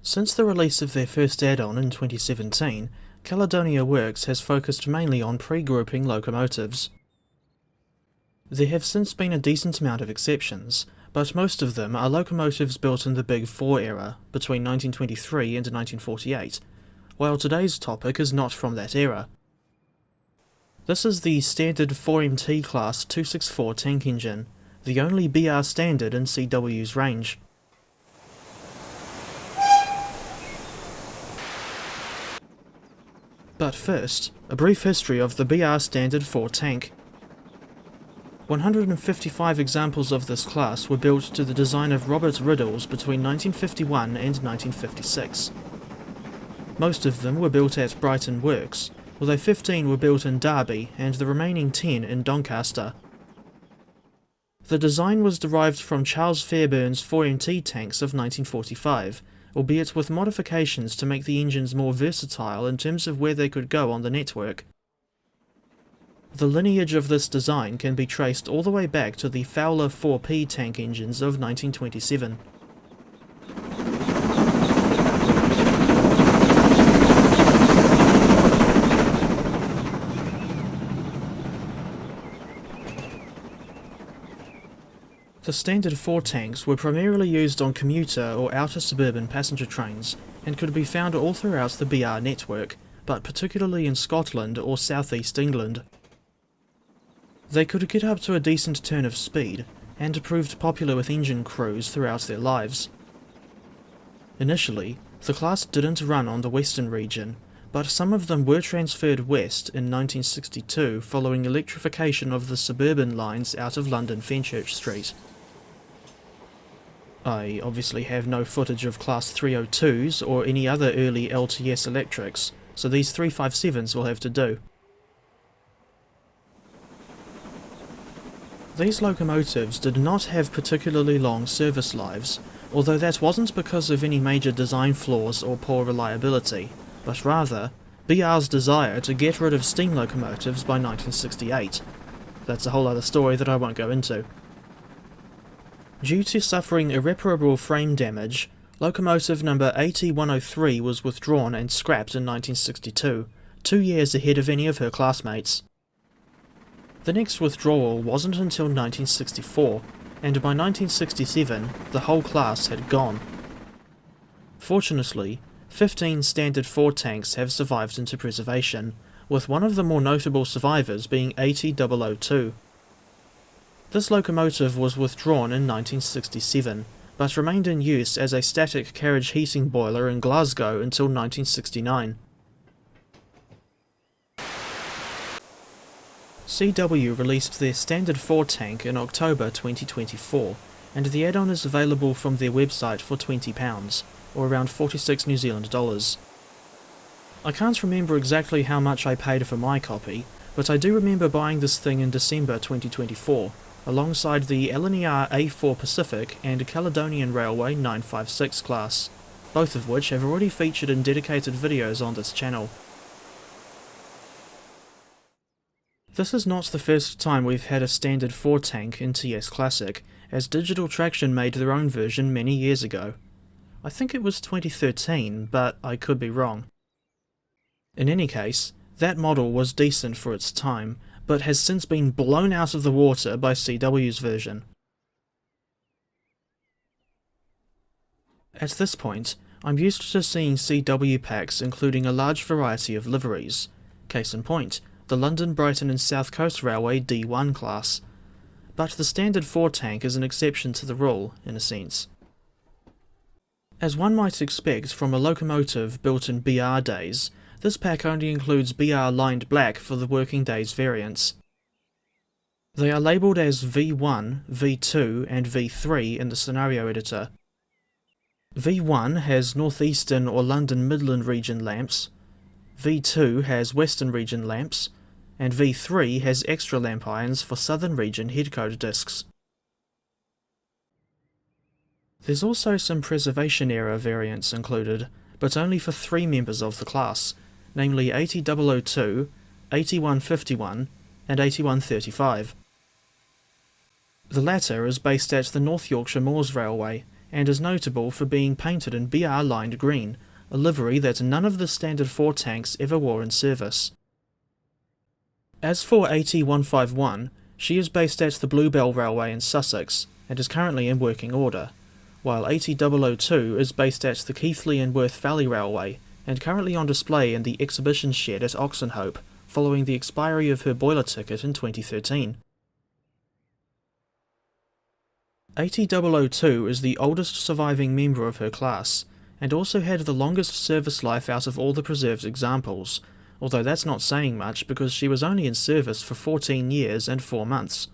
Since the release of their first add-on in 2017, Caledonia Works has focused mainly on pre-grouping locomotives. There have since been a decent amount of exceptions, but most of them are locomotives built in the Big Four era, between 1923 and 1948, while today's topic is not from that era. This is the standard 4MT class 264 tank engine, the only BR standard in CW's range. But first, a brief history of the BR Standard 4 tank. 155 examples of this class were built to the design of Robert Riddle's between 1951 and 1956. Most of them were built at Brighton Works, although 15 were built in Derby and the remaining 10 in Doncaster. The design was derived from Charles Fairbairn's 4MT tanks of 1945, albeit with modifications to make the engines more versatile in terms of where they could go on the network. The lineage of this design can be traced all the way back to the Fowler 4P tank engines of 1927. The Standard 4 tanks were primarily used on commuter or outer-suburban passenger trains and could be found all throughout the BR network, but particularly in Scotland or southeast England. They could get up to a decent turn of speed, and proved popular with engine crews throughout their lives. Initially, the class didn't run on the western region, but some of them were transferred west in 1962 following electrification of the suburban lines out of London Fenchurch Street. I obviously have no footage of Class 302s or any other early LTS electrics, so these 357s will have to do. These locomotives did not have particularly long service lives, although that wasn't because of any major design flaws or poor reliability, but rather BR's desire to get rid of steam locomotives by 1968. That's a whole other story that I won't go into. Due to suffering irreparable frame damage, locomotive number 8103 was withdrawn and scrapped in 1962, 2 years ahead of any of her classmates. The next withdrawal wasn't until 1964, and by 1967 the whole class had gone. Fortunately, 15 Standard 4 tanks have survived into preservation, with one of the more notable survivors being 80002. This locomotive was withdrawn in 1967, but remained in use as a static carriage heating boiler in Glasgow until 1969. CW released their Standard 4 tank in October 2024, and the add-on is available from their website for £20, or around 46 New Zealand dollars. I can't remember exactly how much I paid for my copy, but I do remember buying this thing in December 2024, alongside the LNER A4 Pacific and Caledonian Railway 956 class, both of which have already featured in dedicated videos on this channel. This is not the first time we've had a Standard 4 tank in TS Classic, as Digital Traction made their own version many years ago. I think it was 2013, but I could be wrong. In any case, that model was decent for its time, but has since been blown out of the water by CW's version. At this point, I'm used to seeing CW packs including a large variety of liveries. Case in point, the London, Brighton and South Coast Railway D1 class. But the Standard 4 tank is an exception to the rule, in a sense. As one might expect from a locomotive built in BR days, this pack only includes BR lined black for the working days variants. They are labelled as V1, V2 and V3 in the scenario editor. V1 has Northeastern or London Midland region lamps, V2 has Western region lamps, and V3 has extra lamp irons for Southern region headcode discs. There's also some preservation era variants included, but only for 3 members of the class, namely 80002, 8151 and 8135. The latter is based at the North Yorkshire Moors Railway, and is notable for being painted in BR lined green, a livery that none of the standard 4 tanks ever wore in service. As for AT151, she is based at the Bluebell Railway in Sussex, and is currently in working order, while AT002 is based at the Keighley and Worth Valley Railway, and currently on display in the exhibition shed at Oxenhope, following the expiry of her boiler ticket in 2013. AT002 is the oldest surviving member of her class, and also had the longest service life out of all the preserved examples, although that's not saying much because she was only in service for 14 years and 4 months.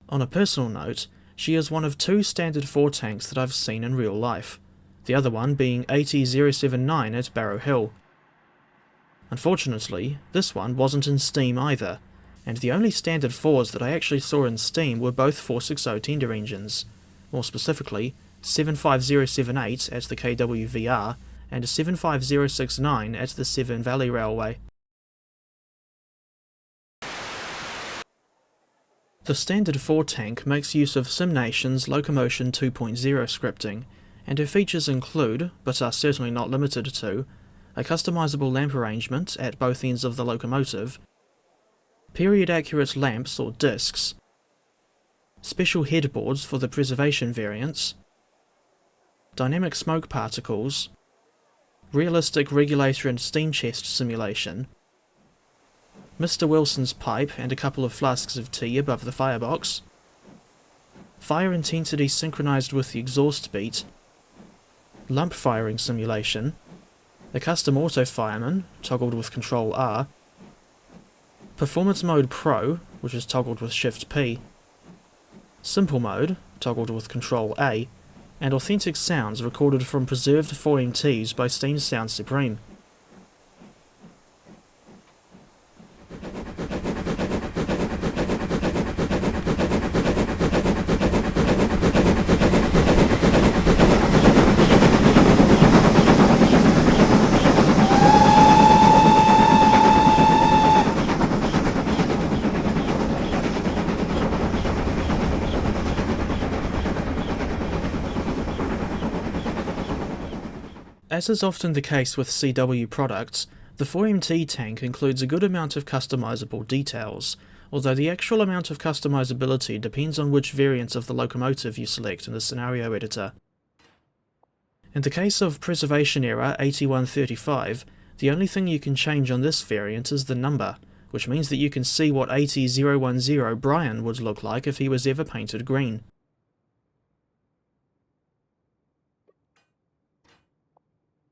On a personal note, she is one of 2 standard 4 tanks that I've seen in real life, the other one being AT079 at Barrow Hill. Unfortunately, this one wasn't in steam either, and the only standard 4s that I actually saw in steam were both 460 tender engines, more specifically 75078 at the KWVR and 75069 at the Severn Valley Railway. The standard 4 tank makes use of SimNation's Locomotion 2.0 scripting, and her features include, but are certainly not limited to, a customizable lamp arrangement at both ends of the locomotive, period-accurate lamps or discs, special headboards for the preservation variants, dynamic smoke particles, realistic regulator and steam chest simulation, Mr. Wilson's pipe and a couple of flasks of tea above the firebox, fire intensity synchronized with the exhaust beat, lump firing simulation, the custom auto fireman, toggled with Control R, performance mode Pro, which is toggled with Shift P, simple mode, toggled with Control A, and authentic sounds recorded from preserved 4MTs by Steam Sound Supreme. As is often the case with CW products, the 4MT tank includes a good amount of customizable details, although the actual amount of customizability depends on which variant of the locomotive you select in the scenario editor. In the case of Preservation Era 8135, the only thing you can change on this variant is the number, which means that you can see what AT010 Brian would look like if he was ever painted green.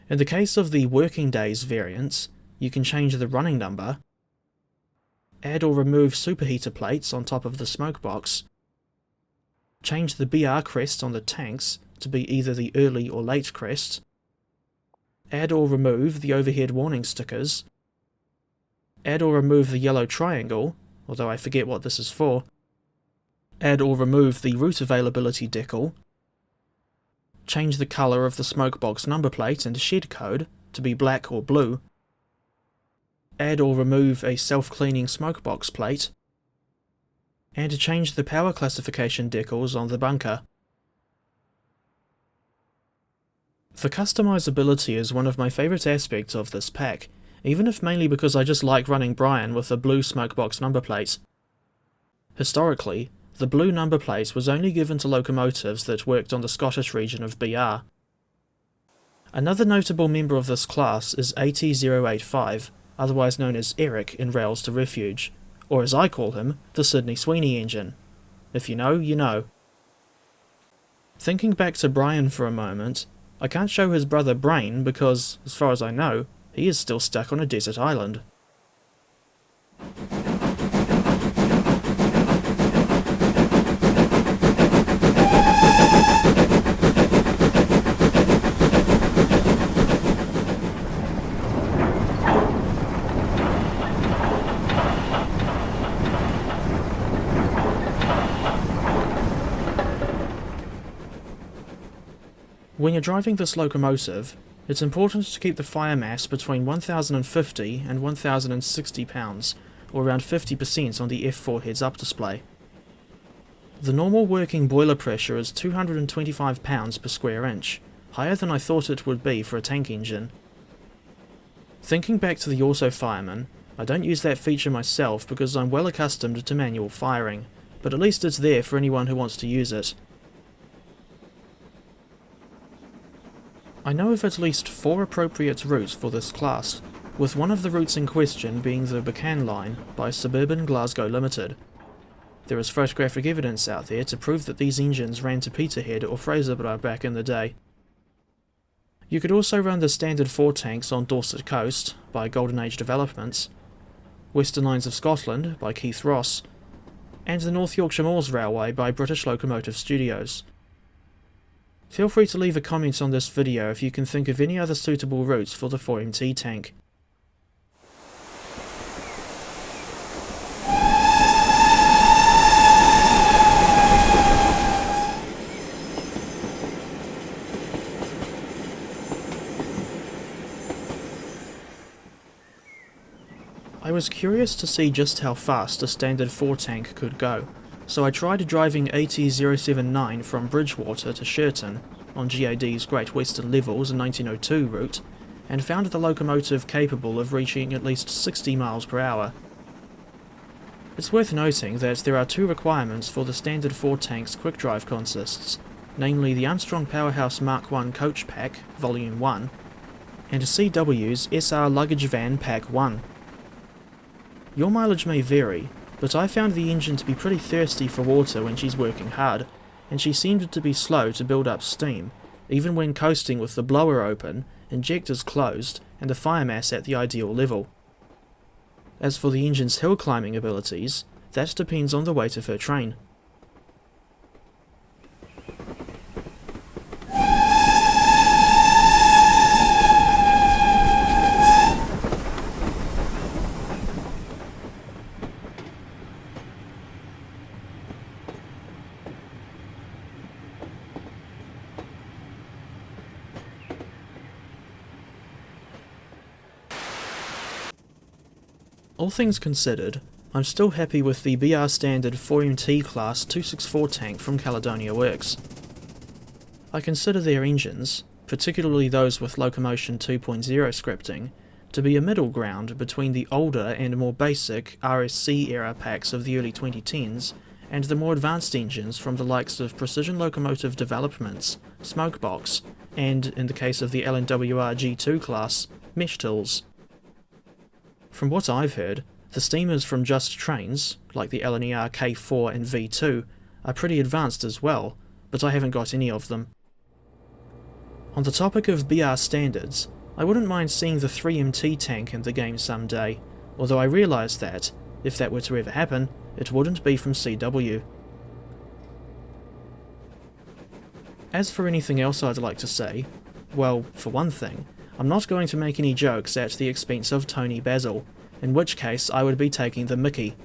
In the case of the Working Days variants, you can change the running number, add or remove superheater plates on top of the smoke box, change the BR crest on the tanks to be either the early or late crest, add or remove the overhead warning stickers, add or remove the yellow triangle, although I forget what this is for, add or remove the route availability decal, change the colour of the smoke box number plate and shed code to be black or blue, add or remove a self-cleaning smoke box plate, and change the power classification decals on the bunker. The customizability is one of my favourite aspects of this pack, even if mainly because I just like running Brian with a blue smoke box number plate. Historically, the blue number plate was only given to locomotives that worked on the Scottish region of BR. Another notable member of this class is AT085, otherwise known as Eric in Rails to Refuge, or as I call him, the Sydney Sweeney engine. If you know, you know. Thinking back to Brian for a moment, I can't show his brother Brain because, as far as I know, he is still stuck on a desert island. When you're driving this locomotive, it's important to keep the fire mass between 1050 and 1060 pounds, or around 50% on the F4 heads-up display. The normal working boiler pressure is 225 pounds per square inch, higher than I thought it would be for a tank engine. Thinking back to the auto fireman, I don't use that feature myself because I'm well accustomed to manual firing, but at least it's there for anyone who wants to use it. I know of at least 4 appropriate routes for this class, with one of the routes in question being the Buchan line by Suburban Glasgow Limited. There is photographic evidence out there to prove that these engines ran to Peterhead or Fraserburgh back in the day. You could also run the standard 4 tanks on Dorset Coast by Golden Age Developments, Western Lines of Scotland by Keith Ross, and the North Yorkshire Moors Railway by British Locomotive Studios. Feel free to leave a comment on this video if you can think of any other suitable routes for the 4MT tank. I was curious to see just how fast a standard 4 tank could go, so I tried driving AT079 from Bridgewater to Sherton on GAD's Great Western Levels 1902 route, and found the locomotive capable of reaching at least 60 miles per hour. It's worth noting that there are 2 requirements for the standard 4 tank's quick drive consists, namely the Armstrong Powerhouse Mark I Coach Pack Volume 1 and CW's SR Luggage Van Pack 1. Your mileage may vary, but I found the engine to be pretty thirsty for water when she's working hard, and she seemed to be slow to build up steam, even when coasting with the blower open, injectors closed, and the fire mass at the ideal level. As for the engine's hill climbing abilities, that depends on the weight of her train. All things considered, I'm still happy with the BR standard 4MT class 264 tank from Caledonia Works. I consider their engines, particularly those with Locomotion 2.0 scripting, to be a middle ground between the older and more basic RSC era packs of the early 2010s and the more advanced engines from the likes of Precision Locomotive Developments, Smokebox, and, in the case of the LNWR G2 class, Mesh Tools. From what I've heard, the steamers from Just Trains, like the LNER K4 and V2, are pretty advanced as well, but I haven't got any of them. On the topic of BR standards, I wouldn't mind seeing the 3MT tank in the game someday, although I realise that, if that were to ever happen, it wouldn't be from CW. As for anything else I'd like to say, well, for one thing, I'm not going to make any jokes at the expense of Tony Basil, in which case I would be taking the mickey.